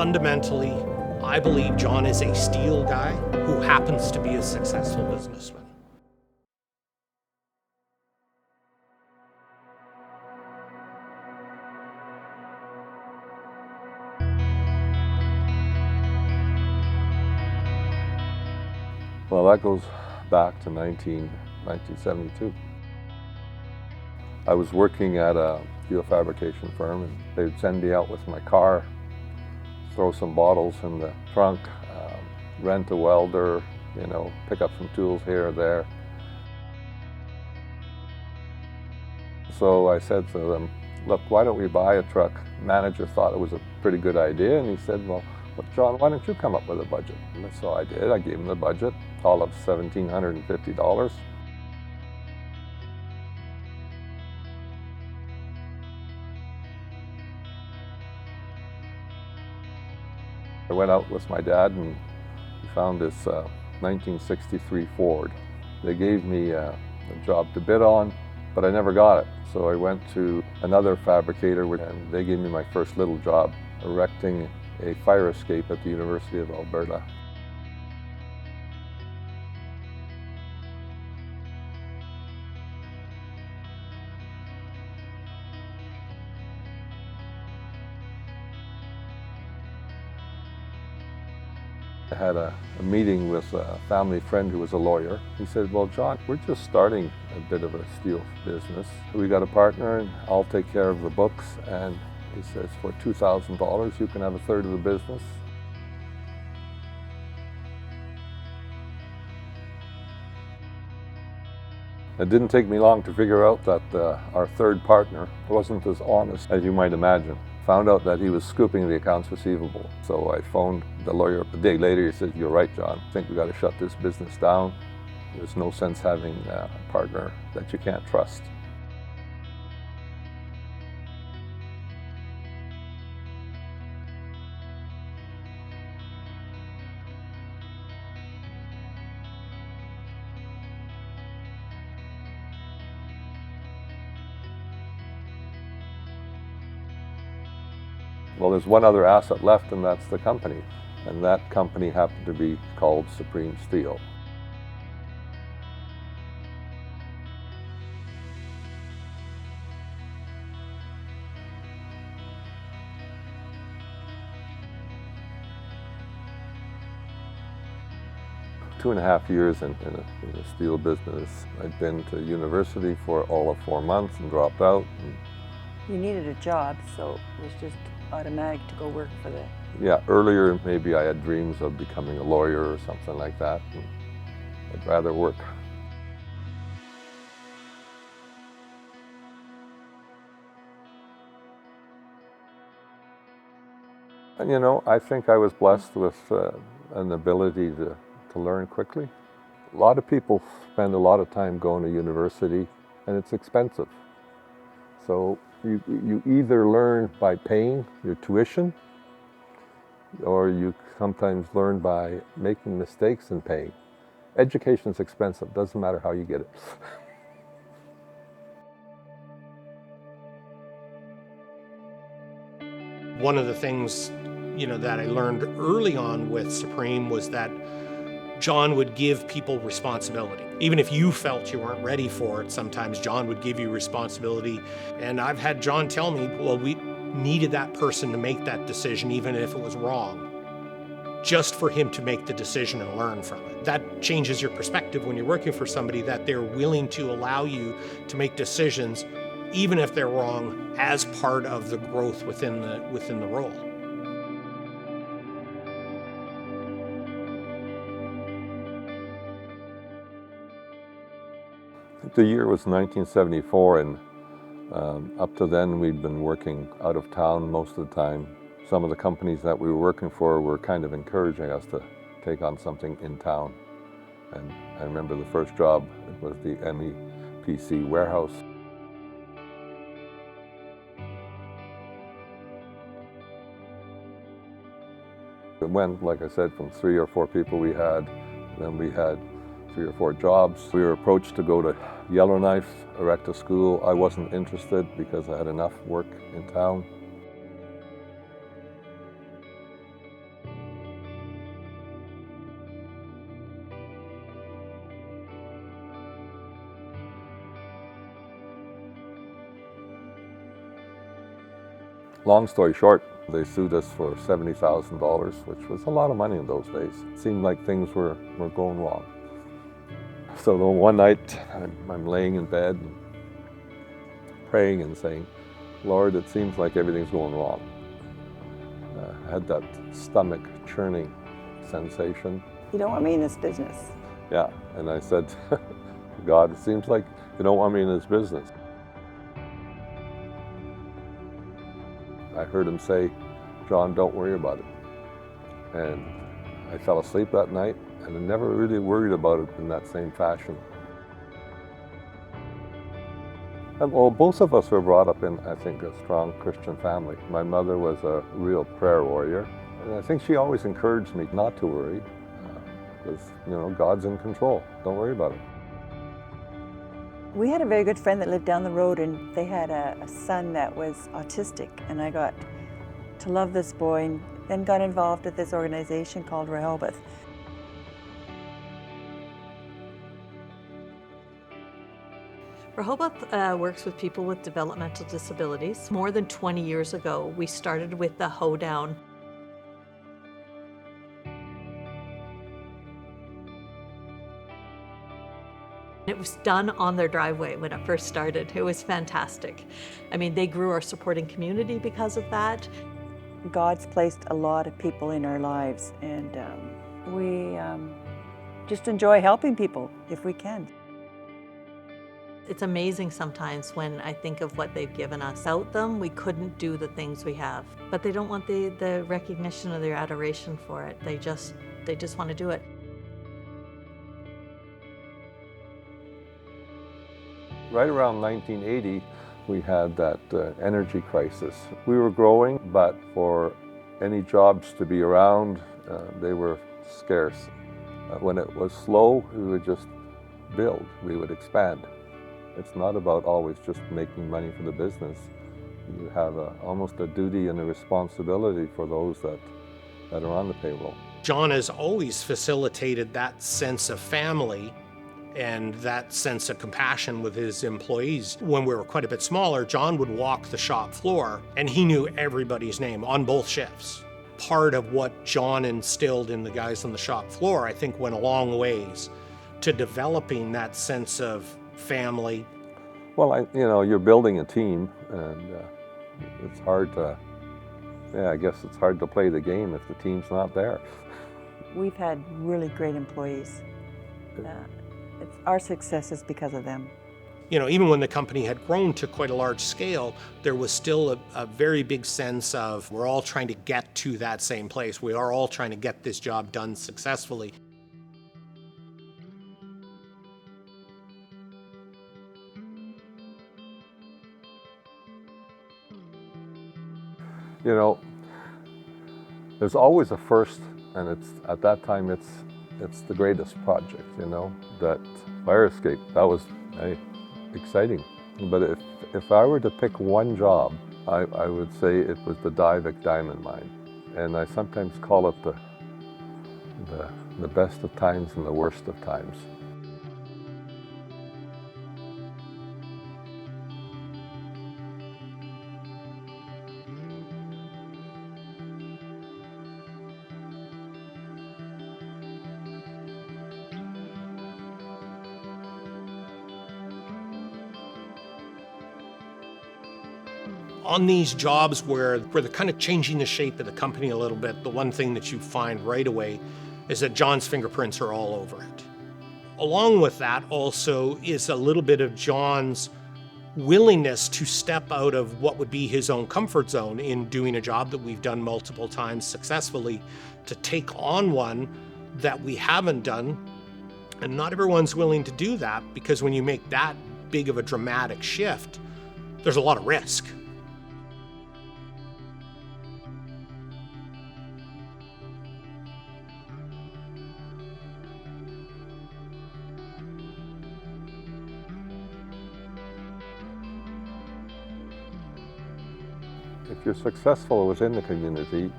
fundamentally, I believe John is a steel guy who happens to be a successful businessman. Well, that goes back to 1972. I was working at a steel fabrication firm, and they'd send me out with my car, throw some bottles in the trunk, rent a welder, pick up some tools here or there. So I said to them, look, why don't we buy a truck? The manager thought it was a pretty good idea, and he said, well, John, why don't you come up with a budget? And so I did. I gave him the budget, all of $1,750. I went out with my dad and we found this 1963 Ford. They gave me a job to bid on, but I never got it. So I went to another fabricator and they gave me my first little job, erecting a fire escape at the University of Alberta. I had a meeting with a family friend who was a lawyer. He said, well, John, we're just starting a bit of a steel business. We got a partner and I'll take care of the books. And he says, for $2,000, you can have a third of the business. It didn't take me long to figure out that our third partner wasn't as honest as you might imagine. Found out that he was scooping the accounts receivable. So I phoned the lawyer a day later. He said, you're right, John. I think we got to shut this business down. There's no sense having a partner that you can't trust. Well, there's one other asset left, and that's the company. And that company happened to be called Supreme Steel. Two and a half years in the steel business. I'd been to university for all of 4 months and dropped out. You needed a job, so it was just automatic to go work for the... Yeah, earlier maybe I had dreams of becoming a lawyer or something like that. And I'd rather work. And I think I was blessed with an ability to learn quickly. A lot of people spend a lot of time going to university and it's expensive. So you either learn by paying your tuition or you sometimes learn by making mistakes and paying. Education's expensive, doesn't matter how you get it. One of the things, that I learned early on with Supreme was that John would give people responsibility. Even if you felt you weren't ready for it, sometimes John would give you responsibility. And I've had John tell me, well, we needed that person to make that decision, even if it was wrong, just for him to make the decision and learn from it. That changes your perspective when you're working for somebody, that they're willing to allow you to make decisions, even if they're wrong, as part of the growth within the role. The year was 1974, and up to then we'd been working out of town most of the time. Some of the companies that we were working for were kind of encouraging us to take on something in town. And I remember the first job, it was the MEPC warehouse. It went, like I said, from 3 or 4 people we had, then we had 3 or 4 jobs. We were approached to go to Yellowknife, erect a school. I wasn't interested because I had enough work in town. Long story short, they sued us for $70,000, which was a lot of money in those days. It seemed like things were going wrong. So one night, I'm laying in bed and praying and saying, Lord, it seems like everything's going wrong. I had that stomach churning sensation. You don't want me in this business. Yeah, and I said, God, it seems like you don't want me in this business. I heard him say, John, don't worry about it. And I fell asleep that night, and I never really worried about it in that same fashion. And, well, both of us were brought up in, I think, a strong Christian family. My mother was a real prayer warrior, and I think she always encouraged me not to worry, because, God's in control. Don't worry about it. We had a very good friend that lived down the road, and they had a son that was autistic, and I got to love this boy and then got involved with this organization called Rehoboth. Rehoboth works with people with developmental disabilities. More than 20 years ago, we started with the hoedown. It was done on their driveway when it first started. It was fantastic. I mean, they grew our supporting community because of that. God's placed a lot of people in our lives, and we just enjoy helping people if we can. It's amazing sometimes when I think of what they've given us. Without them, we couldn't do the things we have. But they don't want the recognition or their adoration for it. They just want to do it. Right around 1980, we had that energy crisis. We were growing, but for any jobs to be around, they were scarce. When it was slow, we would just build, we would expand. It's not about always just making money for the business. You have almost a duty and a responsibility for those that are on the payroll. John has always facilitated that sense of family and that sense of compassion with his employees. When we were quite a bit smaller, John would walk the shop floor and he knew everybody's name on both shifts. Part of what John instilled in the guys on the shop floor, I think, went a long ways to developing that sense of family. Well, you're building a team, and it's hard to, I guess it's hard to play the game if the team's not there. We've had really great employees. Our success is because of them. Even when the company had grown to quite a large scale, there was still a very big sense of we're all trying to get to that same place. We are all trying to get this job done successfully. There's always a first, and at that time it's the greatest project. That fire escape, that was exciting. But if I were to pick one job, I would say it was the Diavik diamond mine, and I sometimes call it the best of times and the worst of times. On these jobs where they're kind of changing the shape of the company a little bit, the one thing that you find right away is that John's fingerprints are all over it. Along with that also is a little bit of John's willingness to step out of what would be his own comfort zone in doing a job that we've done multiple times successfully, to take on one that we haven't done. And not everyone's willing to do that, because when you make that big of a dramatic shift, there's a lot of risk. If you're successful within the community,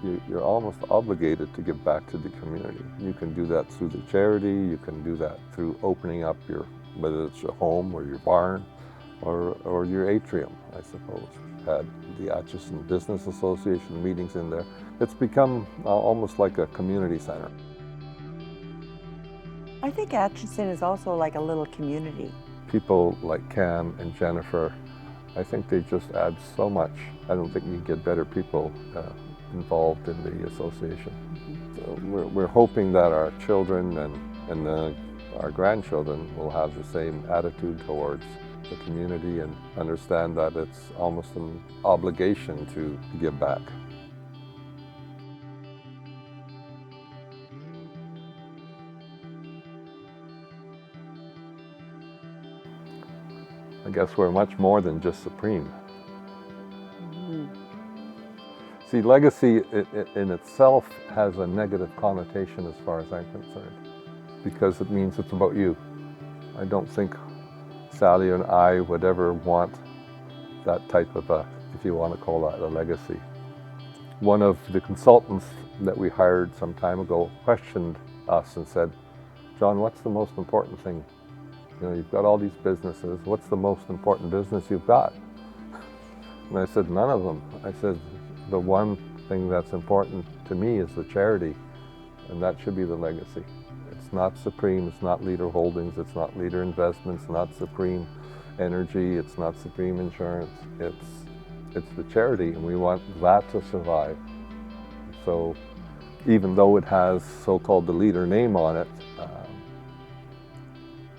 you're almost obligated to give back to the community. You can do that through the charity, you can do that through opening up whether it's your home or your barn or your atrium, I suppose. had the Acheson Business Association meetings in there. It's become almost like a community center. I think Acheson is also like a little community. People like Cam and Jennifer, I think they just add so much. I don't think you can get better people involved in the association. So we're hoping that our children and our grandchildren will have the same attitude towards the community and understand that it's almost an obligation to give back. I guess we're much more than just supreme. See, legacy in itself has a negative connotation as far as I'm concerned, because it means it's about you. I don't think Sally and I would ever want that type of if you want to call that a legacy. One of the consultants that we hired some time ago questioned us and said, John, what's the most important thing? You know, you've got all these businesses. What's the most important business you've got? And I said, none of them. I said, the one thing that's important to me is the charity, and that should be the legacy. It's not Supreme, it's not Leader Holdings, it's not Leader Investments, not Supreme Energy, it's not Supreme Insurance. It's the charity, and we want that to survive. So even though it has so-called the Leader name on it,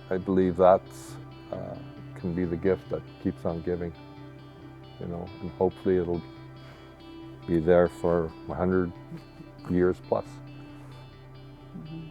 I believe that can be the gift that keeps on giving, you know, and hopefully it'll be there for 100 years plus. Mm-hmm.